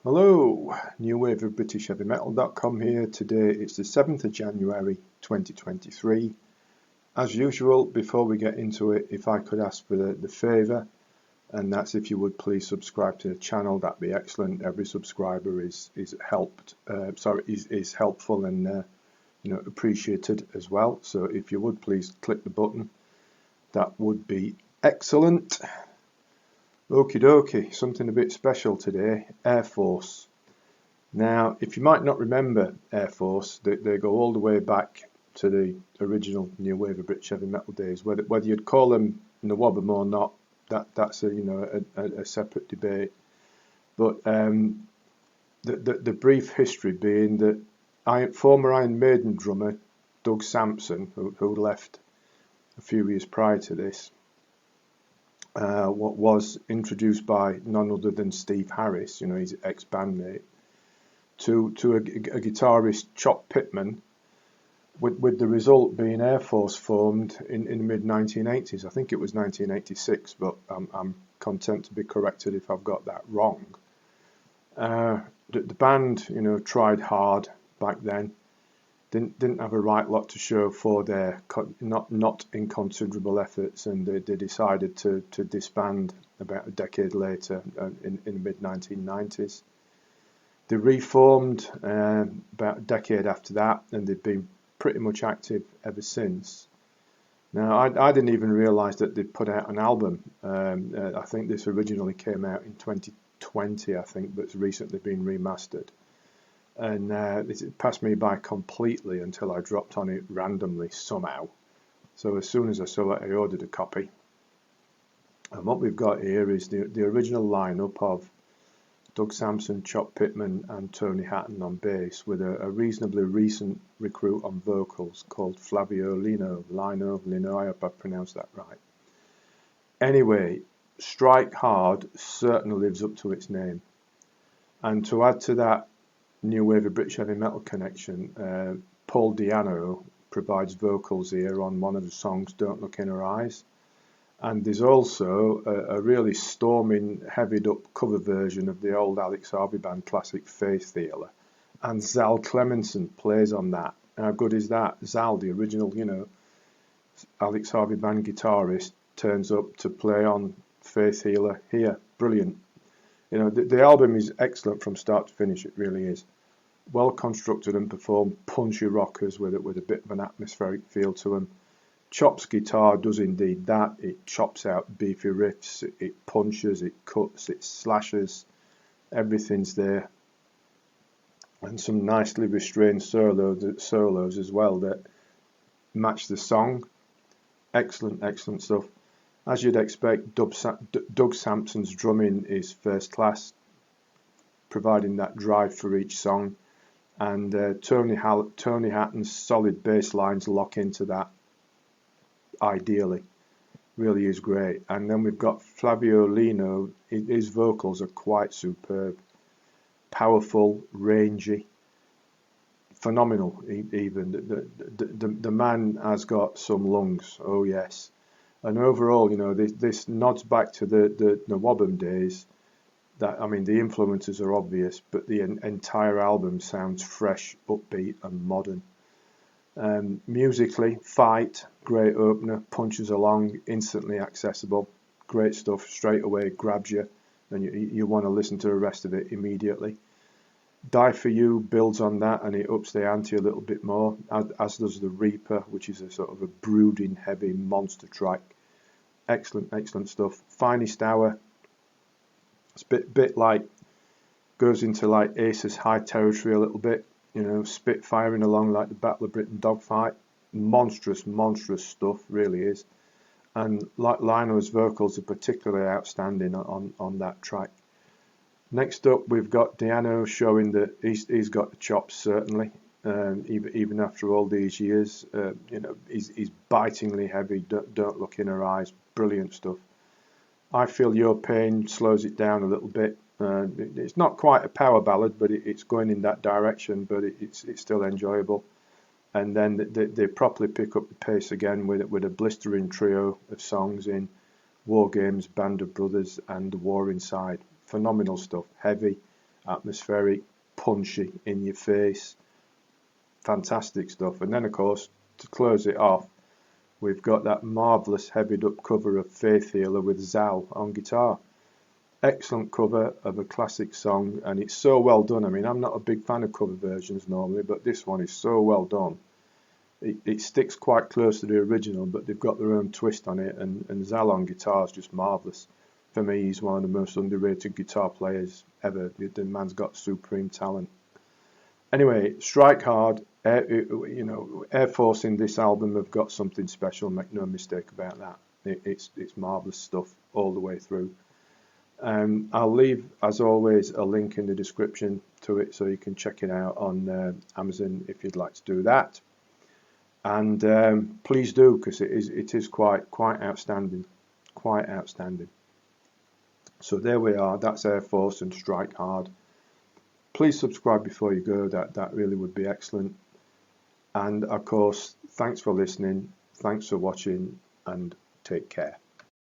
Hello, New Wave of British Heavy Metal.com here. Today it's the 7th of January 2023. As usual, before we get into it, if I could ask for the favour, and that's if you would please subscribe to the channel, that'd be excellent. Every subscriber is helpful and appreciated as well. So if you would please click the button, that would be excellent. Okie dokie, something a bit special today, Airforce. Now, if you might not remember Airforce, they go all the way back to the original New Wave of British Heavy Metal days. Whether you'd call them NWOBHM or not, that's a separate debate. But the brief history being that former Iron Maiden drummer Doug Sampson, who left a few years prior to this, what was introduced by none other than Steve Harris, his ex-bandmate, to a guitarist, Chop Pittman, with the result being Airforce formed in the mid-1980s. I think it was 1986, but I'm content to be corrected if I've got that wrong. The band, tried hard back then. Didn't have a right lot to show for their not inconsiderable efforts, and they decided to disband about a decade later in the mid-1990s. They reformed about a decade after that, and they've been pretty much active ever since. Now, I didn't even realise that they'd put out an album. I think this originally came out in 2020, I think, but it's recently been remastered. And it passed me by completely until I dropped on it randomly somehow. So as soon as I saw it, I ordered a copy. And what we've got here is the original lineup of Doug Sampson, Chop Pittman and Tony Hatton on bass, with a reasonably recent recruit on vocals called Flavio Lino, I hope I pronounced that right. Anyway, Strike Hard certainly lives up to its name. And to add to that New Wave of British Heavy Metal connection, Paul Di'Anno provides vocals here on one of the songs, Don't Look in Her Eyes. And there's also a really storming, heavied up cover version of the old Alex Harvey Band classic Faith Healer. And Zal Clemenson plays on that. How good is that? Zal, the original, Alex Harvey Band guitarist, turns up to play on Faith Healer here. Brilliant. The album is excellent from start to finish, it really is. Well constructed and performed, punchy rockers with a bit of an atmospheric feel to them. Chop's guitar does indeed that. It chops out beefy riffs, it punches, it cuts, it slashes, everything's there. And some nicely restrained solos as well that match the song. Excellent stuff. As you'd expect, Doug Sampson's drumming is first class, providing that drive for each song, and Tony Hatton's solid bass lines lock into that ideally. Really is great. And then we've got Flavio Lino. His vocals are quite superb, powerful, rangy, phenomenal. Even the man has got some lungs. Oh yes. And overall, this nods back to the NWOBHM days. The influences are obvious, but the entire album sounds fresh, upbeat, and modern. Musically, Fight, great opener, punches along, instantly accessible, great stuff, straight away grabs you, and you want to listen to the rest of it immediately. Die For You builds on that, and it ups the ante a little bit more, as does The Reaper, which is a sort of a brooding, heavy monster track. Excellent stuff. Finest Hour, it's a bit like, goes into like Ace's high territory a little bit, spitfiring along like the Battle of Britain dogfight. Monstrous stuff, really is. And like Lino's vocals are particularly outstanding on that track. Next up, we've got Di'Anno showing that he's got the chops, certainly. Even after all these years, he's bitingly heavy. Don't Look in Her Eyes, brilliant stuff. I Feel Your Pain slows it down a little bit. It's not quite a power ballad, but it's going in that direction. But it's still enjoyable. And then they properly pick up the pace again with a blistering trio of songs in War Games, Band of Brothers, and The War Inside. Phenomenal stuff, heavy, atmospheric, punchy, in your face, fantastic stuff. And then of course, to close it off, we've got that marvellous heavied up cover of Faith Healer with Zal on guitar. Excellent cover of a classic song, and it's so well done. I mean, I'm not a big fan of cover versions normally, but this one is so well done. It sticks quite close to the original, but they've got their own twist on it, and Zal on guitar is just marvellous. For me, he's one of the most underrated guitar players ever. The man's got supreme talent. Anyway, strike hard. Airforce in this album have got something special. Make no mistake about that. It's marvellous stuff all the way through. I'll leave, as always, a link in the description to it, so you can check it out on Amazon if you'd like to do that. And please do, because it is quite outstanding, quite outstanding. So there we are. That's Airforce and Strike Hard. Please subscribe before you go. That really would be excellent. And of course, thanks for listening. Thanks for watching, and take care.